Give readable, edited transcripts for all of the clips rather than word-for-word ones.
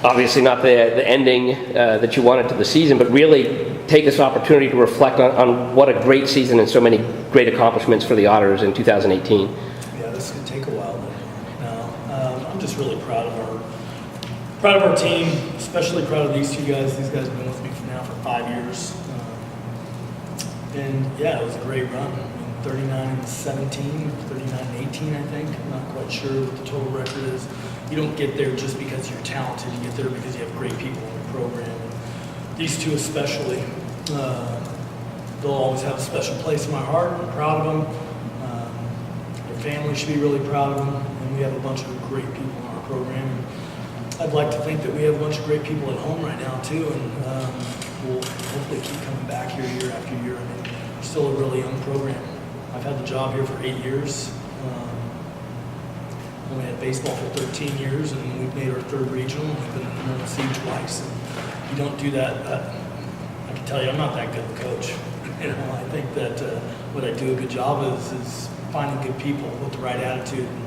obviously not the ending that you wanted to the season, but really take this opportunity to reflect on what a great season and so many great accomplishments for the Otters in 2018. Yeah, this is going to take a while. No, I'm just really proud of our team, especially proud of these two guys. These guys have been with me now for 5 years. And yeah, it was a great run. 39-17, 39-18, I think. I'm not quite sure what the total record is. You don't get there just because you're talented. You get there because you have great people in the program. And these two especially, they'll always have a special place in my heart. I'm proud of them. Their family should be really proud of them. And we have a bunch of great people in our program. And I'd like to think that we have a bunch of great people at home right now too. And we'll hopefully keep coming back here year after year. I mean, we're still a really young program. I've had the job here for 8 years. Only had baseball for 13 years, and we've made our third regional. We've been in the North Sea twice. And you don't do that. I can tell you, I'm not that good of a coach. You know, I think that what I do a good job is finding good people with the right attitude. And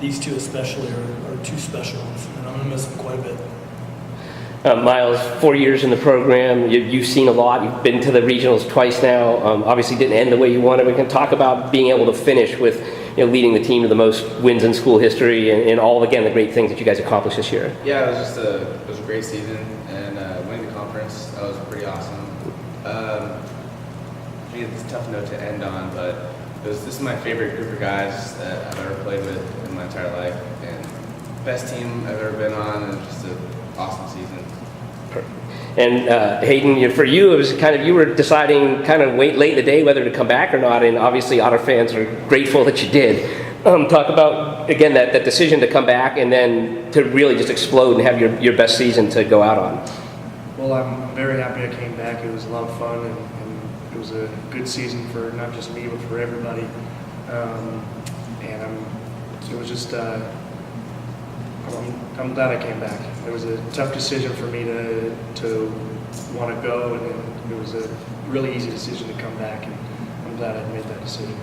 these two especially are two special ones, and I'm going to miss them quite a bit. Miles, 4 years in the program, you've seen a lot. You've been to the regionals twice now. Obviously didn't end the way you wanted. We can talk about being able to finish with leading the team to the most wins in school history and all, again, the great things that you guys accomplished this year. Yeah, it was a great season, and winning the conference, that was pretty awesome. I mean, it's a tough note to end on, but this is my favorite group of guys that I've ever played with in my entire life, and best team I've ever been on, and just an awesome season. And Hayden, for you, it was kind of, you were deciding kind of late in the day whether to come back or not, and obviously Otter fans are grateful that you did. Talk about, again, that decision to come back and then to really just explode and have your best season to go out on. Well, I'm very happy I came back. It was a lot of fun, and it was a good season for not just me, but for everybody. It was just, I'm glad I came back. It was a tough decision for me to want to go, and it was a really easy decision to come back, and I'm glad I made that decision.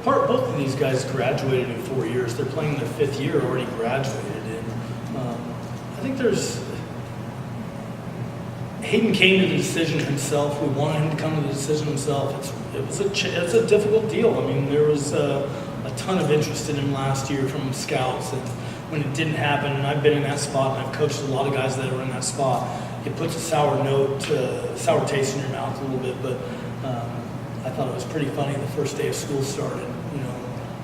Both of these guys graduated in 4 years. They're playing their 5th year, already graduated. And I think Hayden came to the decision himself. We wanted him to come to the decision himself. It's a difficult deal. I mean, there was a ton of interest in him last year from scouts, and when it didn't happen, and I've been in that spot, and I've coached a lot of guys that are in that spot, it puts a sour taste in your mouth a little bit, but I thought it was pretty funny the first day of school started.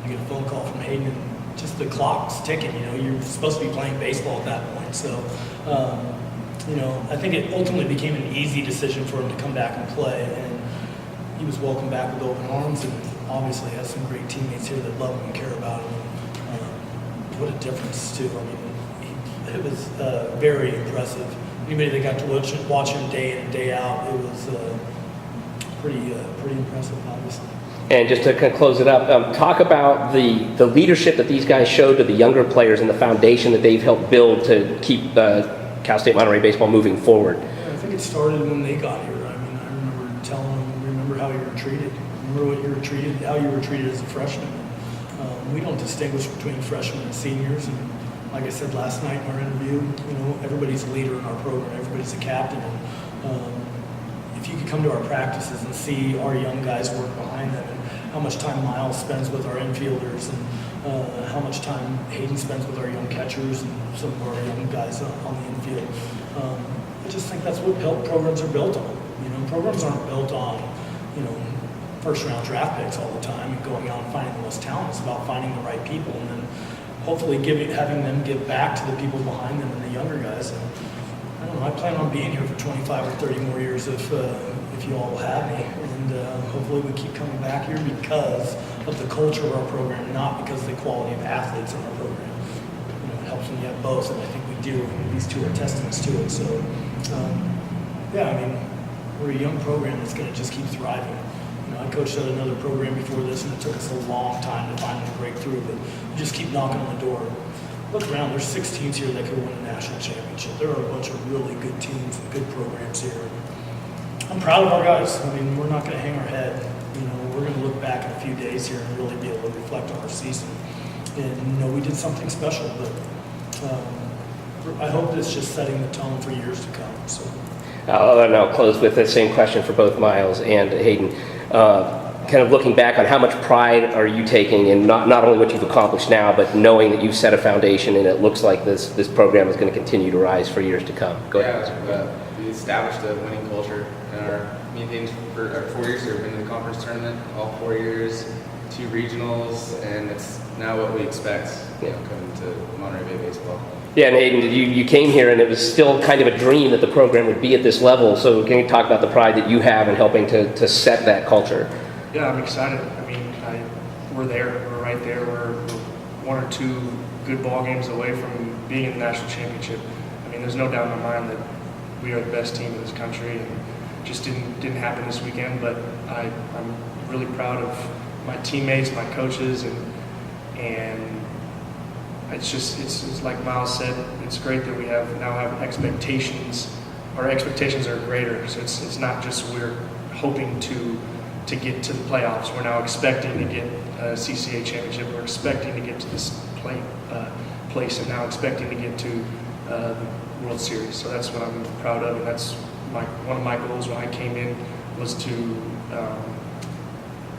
I get a phone call from Hayden, and just the clock's ticking. You're supposed to be playing baseball at that point. So, I think it ultimately became an easy decision for him to come back and play, and he was welcomed back with open arms, and obviously has some great teammates here that love him and care about him. What a difference, too. I mean, it was very impressive. Anybody that got to watch him day in and day out, it was pretty impressive, obviously. And just to kind of close it up, talk about the leadership that these guys showed to the younger players and the foundation that they've helped build to keep Cal State Monterey baseball moving forward. Yeah, I think it started when they got here. I mean, I remember telling them, remember how you were treated. Remember how you were treated as a freshman. We don't distinguish between freshmen and seniors, and like I said last night in our interview, everybody's a leader in our program, everybody's a captain, and if you could come to our practices and see our young guys work behind them, and how much time Miles spends with our infielders, and how much time Hayden spends with our young catchers and some of our young guys on the infield, I just think that's what programs are built on. Programs aren't built on, first-round draft picks all the time and going out and finding the most talent. It's about finding the right people, and then hopefully having them give back to the people behind them and the younger guys. And I don't know, I plan on being here for 25 or 30 more years if you all will have me. And hopefully we keep coming back here because of the culture of our program, not because of the quality of athletes in our program. It helps when you have both, and I think we do. And these two are testaments to it. So, we're a young program that's going to just keep thriving. I coached at another program before this, and it took us a long time to finally break through, but you just keep knocking on the door. Look around, there's 6 teams here that could win a national championship. There are a bunch of really good teams and good programs here. I'm proud of our guys. We're not going to hang our head. We're going to look back in a few days here and really be able to reflect on our season. And, we did something special, but I hope it's just setting the tone for years to come, so. And I'll close with the same question for both Miles and Hayden. Kind of looking back on how much pride are you taking in not only what you've accomplished now, but knowing that you've set a foundation and it looks like this program is going to continue to rise for years to come. Go ahead. We established a winning culture in me and Hayden for our 4 years. We've been in the conference tournament all 4 years, 2 regionals, and it's now what we expect coming to Monterey Bay baseball. Yeah, and Hayden, you came here and it was still kind of a dream that the program would be at this level. So can you talk about the pride that you have in helping to set that culture? Yeah, I'm excited. I mean, we're there. We're right there. We're 1 or 2 good ball games away from being in the national championship. I mean, there's no doubt in my mind that we are the best team in this country, and it just didn't happen this weekend. But I'm really proud of my teammates, my coaches, and it's like Miles said. It's great that we now have expectations. Our expectations are greater. So it's not just we're hoping to get to the playoffs. We're now expecting to get a CCA championship. We're expecting to get to this place, and now expecting to get to the World Series. So that's what I'm proud of, and that's one of my goals when I came in was to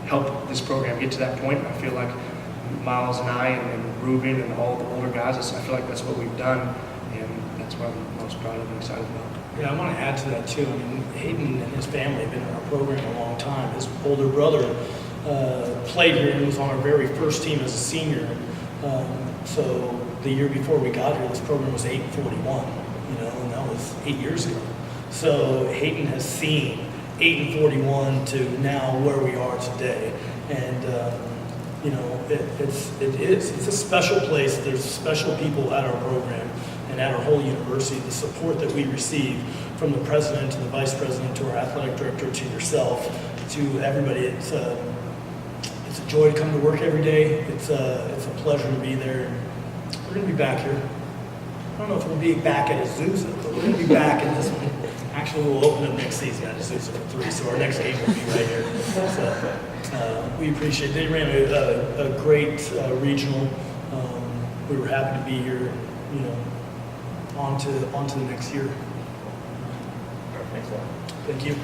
help this program get to that point. I feel like Miles and I and Ruben and all the older guys, I feel like that's what we've done, and that's what I'm most proud of and excited about. Yeah, I want to add to that too. I mean, Hayden and his family have been in our program a long time. His older brother played here and was on our very first team as a senior. So the year before we got here, this program was 8-41, and that was 8 years ago. So Hayden has seen 8-41 to now where we are today, and it's a special place. There's special people at our program and at our whole university. The support that we receive from the president to the vice president to our athletic director to yourself to everybody, it's a joy to come to work every day. It's a pleasure to be there. We're going to be back here. I don't know if we'll be back at Azusa, but we're going to be back in this one. Actually, we'll open up next season at Azusa for 3, so our next game will be right here. So we appreciate it. They ran a great regional. We were happy to be here, on to the next year. Thanks a lot. Thank you.